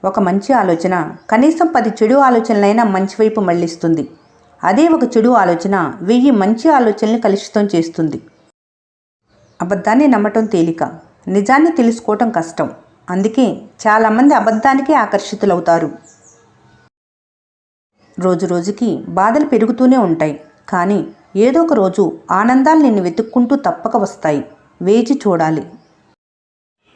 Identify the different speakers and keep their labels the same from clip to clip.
Speaker 1: ఒక మంచి ఆలోచన కనీసం 10 చెడు ఆలోచనలైనా మంచి వైపు మళ్లిస్తుంది. అదే ఒక చెడు ఆలోచన 1000 మంచి ఆలోచనల్ని కలుషితం చేస్తుంది. అబద్ధాన్ని నమ్మటం తేలిక, నిజాన్ని తెలుసుకోవటం కష్టం. అందుకే చాలామంది అబద్ధానికే ఆకర్షితులవుతారు. రోజు రోజుకి బాధలు పెరుగుతూనే ఉంటాయి, కానీ ఏదో ఒక రోజు ఆనందాలు నిన్ను వెతుక్కుంటూ తప్పక వస్తాయి. వేచి చూడాలి.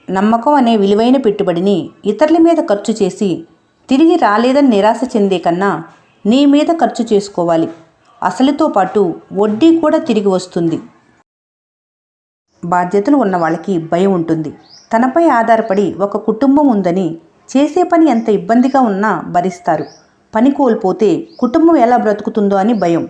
Speaker 1: నమ్మకం అనే విలువైన పెట్టుబడిని ఇతరుల మీద ఖర్చు చేసి తిరిగి రాలేదని నిరాశ చెందే కన్నా నీ మీద ఖర్చు చేసుకోవాలి. అసలుతో పాటు వడ్డీ కూడా తిరిగి వస్తుంది. బాధ్యతలు ఉన్న వాళ్ళకి భయం ఉంటుంది. తనపై ఆధారపడి ఒక కుటుంబం ఉందని చేసే పని ఎంత ఇబ్బందిగా ఉన్నా భరిస్తారు. పని కోల్పోతే కుటుంబం ఎలా బ్రతుకుతుందో అని భయం.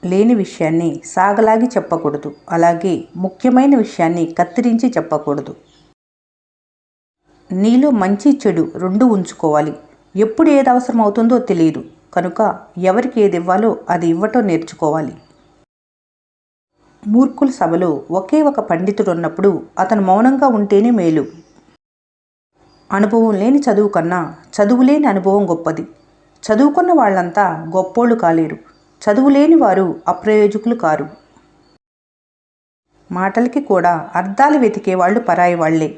Speaker 1: లేని విషయాన్ని సాగలాగి చెప్పకూడదు, అలాగే ముఖ్యమైన విషయాన్ని కత్తిరించి చెప్పకూడదు. నీలో మంచి చెడు రెండు ఉంచుకోవాలి. ఎప్పుడు ఏది అవసరం అవుతుందో తెలియదు కనుక ఎవరికి ఏది ఇవ్వాలో అది ఇవ్వటం నేర్చుకోవాలి. మూర్ఖుల సభలో ఒకే ఒక పండితుడు ఉన్నప్పుడు అతను మౌనంగా ఉంటేనే మేలు. అనుభవం లేని చదువు కన్నా చదువులేని అనుభవం గొప్పది. చదువుకున్న వాళ్ళంతా గొప్పోళ్ళు కాలేరు. చదువులేని వారు అప్రయోజకులు కారు. మాటలకి కూడా అర్థాలు వెతికే వాళ్ళు పరాయి వాళ్లే.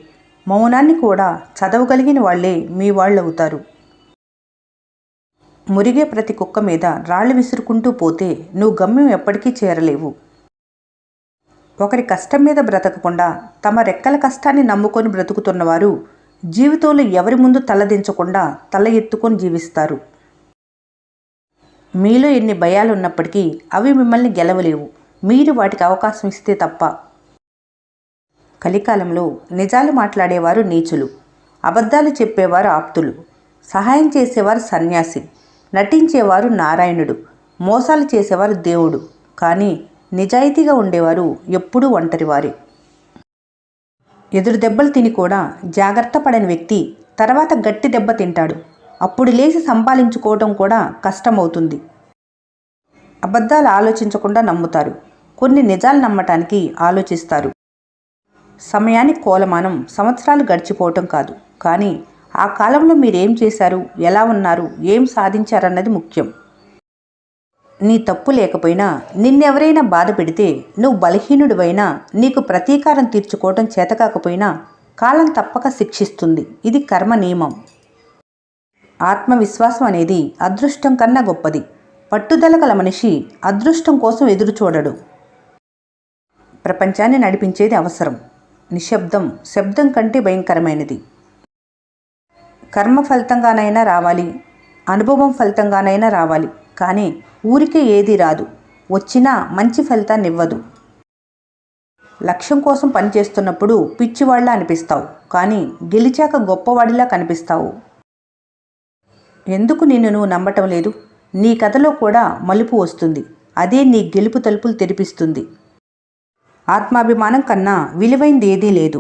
Speaker 1: మౌనాన్ని కూడా చదవగలిగిన వాళ్లే మీ వాళ్ళు అవుతారు. మురిగే ప్రతి కుక్క మీద రాళ్లు విసురుకుంటూ పోతే నువ్వు గమ్యం ఎప్పటికీ చేరలేవు. ఒకరి కష్టం మీద బ్రతకకుండా తమ రెక్కల కష్టాన్ని నమ్ముకొని బ్రతుకుతున్నవారు జీవితంలో ఎవరి ముందు తలదించకుండా తల ఎత్తుకొని జీవిస్తారు. మీలో ఎన్ని భయాలున్నప్పటికీ అవి మిమ్మల్ని గెలవలేవు, మీరు వాటికి అవకాశం ఇస్తే తప్ప. కలికాలంలో నిజాలు మాట్లాడేవారు నీచులు, అబద్ధాలు చెప్పేవారు ఆప్తులు, సహాయం చేసేవారు సన్యాసి, నటించేవారు నారాయణుడు, మోసాలు చేసేవారు దేవుడు. కానీ నిజాయితీగా ఉండేవారు ఎప్పుడూ ఒంటరివారే. ఎదురు దెబ్బలు తిని కూడా జాగ్రత్త పడని వ్యక్తి తర్వాత గట్టి దెబ్బ తింటాడు. అప్పుడు లేచి సంపాదించుకోవటం కూడా కష్టమవుతుంది. అబద్ధాలు ఆలోచించకుండా నమ్ముతారు. కొన్ని నిజాలు నమ్మటానికి ఆలోచిస్తారు. సమయానికి కోలమానం సంవత్సరాలు గడిచిపోవటం కాదు, కానీ ఆ కాలంలో మీరేం చేశారు, ఎలా ఉన్నారు, ఏం సాధించారన్నది ముఖ్యం. నీ తప్పు లేకపోయినా నిన్నెవరైనా బాధ పెడితే నువ్వు బలహీనుడివైనా నీకు ప్రతీకారం తీర్చుకోవటం చేతకాకపోయినా కాలం తప్పక శిక్షిస్తుంది. ఇది కర్మ నియమం. ఆత్మవిశ్వాసం అనేది అదృష్టం కన్నా గొప్పది. పట్టుదల గల మనిషి అదృష్టం కోసం ఎదురు చూడడు. ప్రపంచాన్ని నడిపించేది అవసరం. నిశ్శబ్దం శబ్దం కంటే భయంకరమైనది. కర్మ ఫలితంగానైనా రావాలి, అనుభవం ఫలితంగానైనా రావాలి, కానీ ఊరికే ఏదీ రాదు. వచ్చినా మంచి ఫలితాన్ని ఇవ్వదు. లక్ష్యం కోసం పనిచేస్తున్నప్పుడు పిచ్చివాళ్లా అనిపిస్తావు, కానీ గెలిచాక గొప్పవాడిలా కనిపిస్తావు. ఎందుకు నిన్ను నువ్వు నమ్మటం లేదు? నీ కథలో కూడా మలుపు వస్తుంది. అదే నీ గెలుపు తలుపులు తెరిపిస్తుంది. ఆత్మాభిమానం కన్నా విలువైంది ఏదీ లేదు.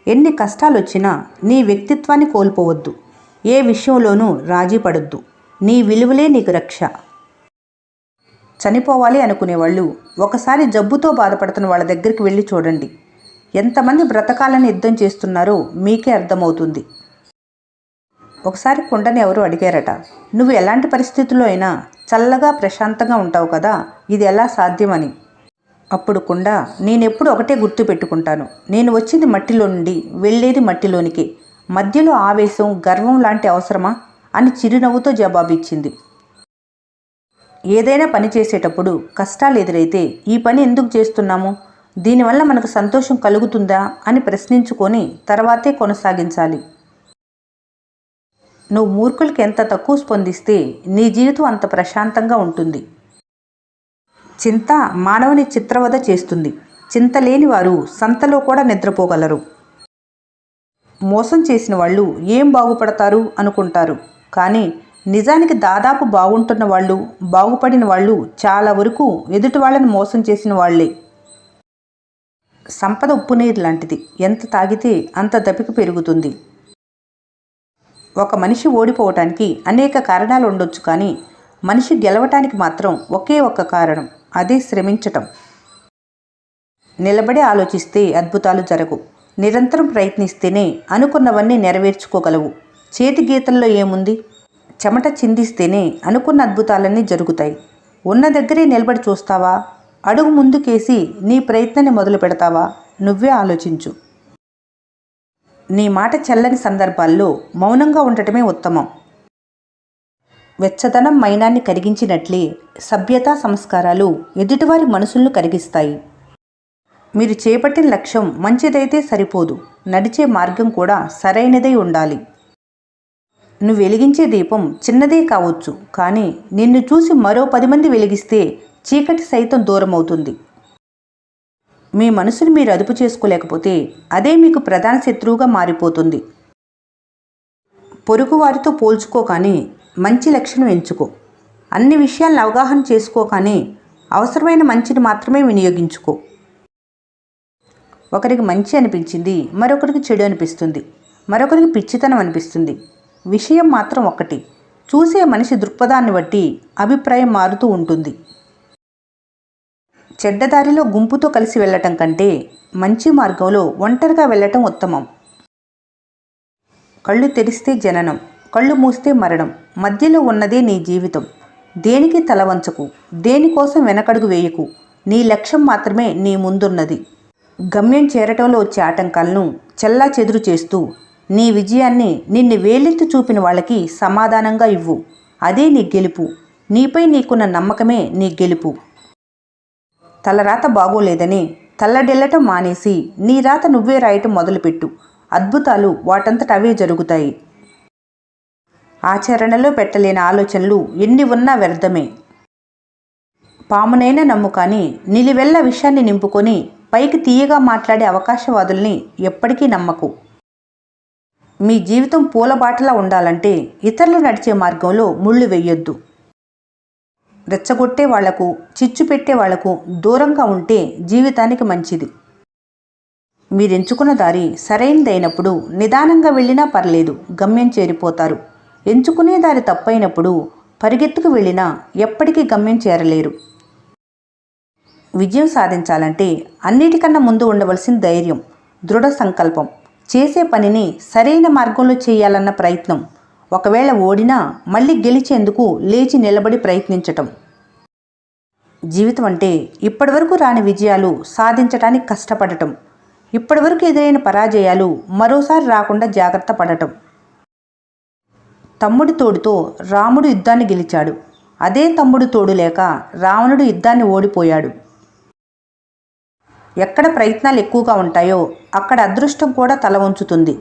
Speaker 1: ఎన్ని కష్టాలొచ్చినా నీ వ్యక్తిత్వాన్ని కోల్పోవద్దు. ఏ విషయంలోనూ రాజీ పడొద్దు. నీ విలువలే నీకు రక్ష. చనిపోవాలి అనుకునేవాళ్ళు ఒకసారి జబ్బుతో బాధపడుతున్న వాళ్ళ దగ్గరికి వెళ్ళి చూడండి. ఎంతమంది బ్రతకాలని యుద్ధం చేస్తున్నారో మీకే అర్థమవుతుంది. ఒకసారి కుండని ఎవరు అడిగారట, నువ్వు ఎలాంటి పరిస్థితుల్లో అయినా చల్లగా ప్రశాంతంగా ఉంటావు కదా, ఇది ఎలా సాధ్యమని. అప్పుడు కుండ, నేనెప్పుడు ఒకటే గుర్తు పెట్టుకుంటాను, నేను వచ్చింది మట్టిలో నుండి, వెళ్ళేది మట్టిలోనికే. మధ్యలో ఆవేశం గర్వం లాంటి అవసరమా అని చిరునవ్వుతో జవాబిచ్చింది. ఏదైనా పని చేసేటప్పుడు కష్టాలు ఎదురైతే ఈ పని ఎందుకు చేస్తున్నాము, దీనివల్ల మనకు సంతోషం కలుగుతుందా అని ప్రశ్నించుకొని తర్వాతే కొనసాగించాలి. నువ్వు మూర్ఖులకి ఎంత తక్కువ స్పందిస్తే నీ జీవితం అంత ప్రశాంతంగా ఉంటుంది. చింత మానవుని చిత్రవద చేస్తుంది. చింత లేని వారు సంతలో కూడా నిద్రపోగలరు. మోసం చేసిన వాళ్ళు ఏం బాగుపడతారు అనుకుంటారు, కానీ నిజానికి దాదాపు బాగుంటున్న వాళ్ళు, బాగుపడిన వాళ్ళు చాలా వరకు ఎదుటి వాళ్ళని మోసం చేసిన వాళ్లే. సంపద ఉప్పు నీరు లాంటిది, ఎంత తాగితే అంత దపిక పెరుగుతుంది. ఒక మనిషి ఓడిపోవటానికి అనేక కారణాలు ఉండొచ్చు, కానీ మనిషి గెలవటానికి మాత్రం ఒకే ఒక్క కారణం, అదే శ్రమించటం. నిలబడి ఆలోచిస్తే అద్భుతాలు జరగవు. నిరంతరం ప్రయత్నిస్తేనే అనుకున్నవన్నీ నెరవేర్చుకోగలవు. చేతి గీతల్లో ఏముంది? చెమట చిందిస్తేనే అనుకున్న అద్భుతాలన్నీ జరుగుతాయి. ఉన్న దగ్గరే నిలబడి చూస్తావా? అడుగు ముందుకేసి నీ ప్రయత్నాన్ని మొదలు పెడతావా? నువ్వే ఆలోచించు. నీ మాట చెల్లని సందర్భాల్లో మౌనంగా ఉండటమే ఉత్తమం. వెచ్చదనం మైనాన్ని కరిగించినట్లే సభ్యత సంస్కారాలు ఎదుటివారి మనసులను కరిగిస్తాయి. మీరు చేపట్టిన లక్ష్యం మంచిదైతే సరిపోదు, నడిచే మార్గం కూడా సరైనదై ఉండాలి. నువ్వు వెలిగించే దీపం చిన్నదే కావచ్చు, కానీ నిన్ను చూసి మరో 10 మంది వెలిగిస్తే చీకటి సైతం దూరమవుతుంది. మీ మనసును మీరు అదుపు చేసుకోలేకపోతే అదే మీకు ప్రధాన శత్రువుగా మారిపోతుంది. పొరుగువారితో పోల్చుకో కానీ మంచి లక్షణం ఎంచుకో. అన్ని విషయాలను అవగాహన చేసుకో కానీ అవసరమైన మంచిని మాత్రమే వినియోగించుకో. ఒకరికి మంచి అనిపించింది, మరొకరికి చెడు అనిపిస్తుంది, మరొకరికి పిచ్చితనం అనిపిస్తుంది. విషయం మాత్రం ఒక్కటి, చూసే మనిషి దృక్పథాన్ని బట్టి అభిప్రాయం మారుతూ ఉంటుంది. చెడ్డదారిలో గుంపుతో కలిసి వెళ్ళటం కంటే మంచి మార్గంలో ఒంటరిగా వెళ్ళటం ఉత్తమం. కళ్ళు తెరిస్తే జననం, కళ్ళు మూస్తే మరణం, మధ్యలో ఉన్నదే నీ జీవితం. దేనికి తల వంచకు, దేనికోసం వెనకడుగు వేయకు. నీ లక్ష్యం మాత్రమే నీ ముందున్నది. గమ్యం చేరటంలో వచ్చే ఆటంకాలను చెల్లా చెదురు చేస్తూ నీ విజయాన్ని నిన్ను వేలెత్తి చూపిన వాళ్ళకి సమాధానంగా ఇవ్వు. అదే నీ గెలుపు. నీపై నీకున్న నమ్మకమే నీ గెలుపు. తలరాత బాగోలేదని తల్లడెల్లటం మానేసి నీ రాత నువ్వే రాయటం మొదలుపెట్టు. అద్భుతాలు వాటంతట అవే జరుగుతాయి. ఆచరణలో పెట్టలేని ఆలోచనలు ఎన్ని ఉన్నా వ్యర్థమే. పామునైనా నమ్ము కానీ నిలివెల్ల విషయాన్ని నింపుకొని పైకి తీయగా మాట్లాడే అవకాశవాదుల్ని ఎప్పటికీ నమ్మకు. మీ జీవితం పూలబాటలా ఉండాలంటే ఇతరులు నడిచే మార్గంలో ముళ్ళు వేయొద్దు. రెచ్చగొట్టే వాళ్లకు, చిచ్చు పెట్టే వాళ్లకు దూరంగా ఉంటే జీవితానికి మంచిది. మీరెంచుకున్న దారి సరైనదైనప్పుడు నిదానంగా వెళ్ళినా పర్లేదు, గమ్యం చేరిపోతారు. ఎంచుకునే దారి తప్పైనప్పుడు పరిగెత్తుకు వెళ్ళినా ఎప్పటికీ గమ్యం చేరలేరు. విజయం సాధించాలంటే అన్నిటికన్నా ముందు ఉండవలసిన ధైర్యం, దృఢ సంకల్పం, చేసే పనిని సరైన మార్గంలో చేయాలన్న ప్రయత్నం. ఒకవేళ ఓడినా మళ్ళీ గెలిచేందుకు లేచి నిలబడి ప్రయత్నించటం. జీవితం అంటే ఇప్పటివరకు రాని విజయాలు సాధించటానికి కష్టపడటం, ఇప్పటివరకు ఎదురైన పరాజయాలు మరోసారి రాకుండా జాగ్రత్త పడటం. తమ్ముడి తోడుతో రాముడు యుద్ధాన్ని గెలిచాడు. అదే తమ్ముడు తోడు లేక రావణుడు యుద్ధాన్ని ఓడిపోయాడు. ఎక్కడ ప్రయత్నాలు ఎక్కువగా ఉంటాయో అక్కడ అదృష్టం కూడా తల వంచుతుంది.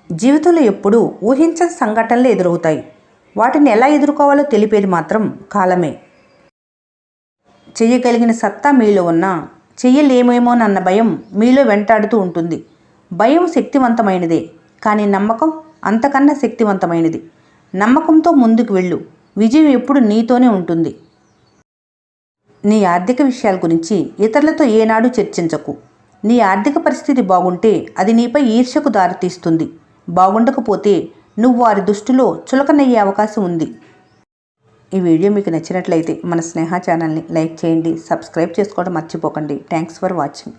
Speaker 1: జీవితంలో ఎప్పుడూ ఊహించని సంఘటనలు ఎదురవుతాయి. వాటిని ఎలా ఎదుర్కోవాలో తెలిపేది మాత్రం కాలమే. చెయ్యగలిగిన సత్తా మీలో ఉన్నా చెయ్యలేమేమోనన్న భయం మీలో వెంటాడుతూ ఉంటుంది. భయం శక్తివంతమైనదే, కానీ నమ్మకం అంతకన్నా శక్తివంతమైనది. నమ్మకంతో ముందుకు వెళ్ళు. విజయం ఎప్పుడు నీతోనే ఉంటుంది. నీ ఆర్థిక విషయాల గురించి ఇతరులతో ఏనాడు చర్చించకు. నీ ఆర్థిక పరిస్థితి బాగుంటే అది నీపై ఈర్ష్యకు దారితీస్తుంది. బాగుండకపోతే నువ్వు వారి దృష్టిలో చులకనయ్యే అవకాశం ఉంది. ఈ వీడియో మీకు నచ్చినట్లయితే మన స్నేహ ఛానల్ని లైక్ చేయండి, సబ్స్క్రైబ్ చేసుకోవడం మర్చిపోకండి. Thanks for watching.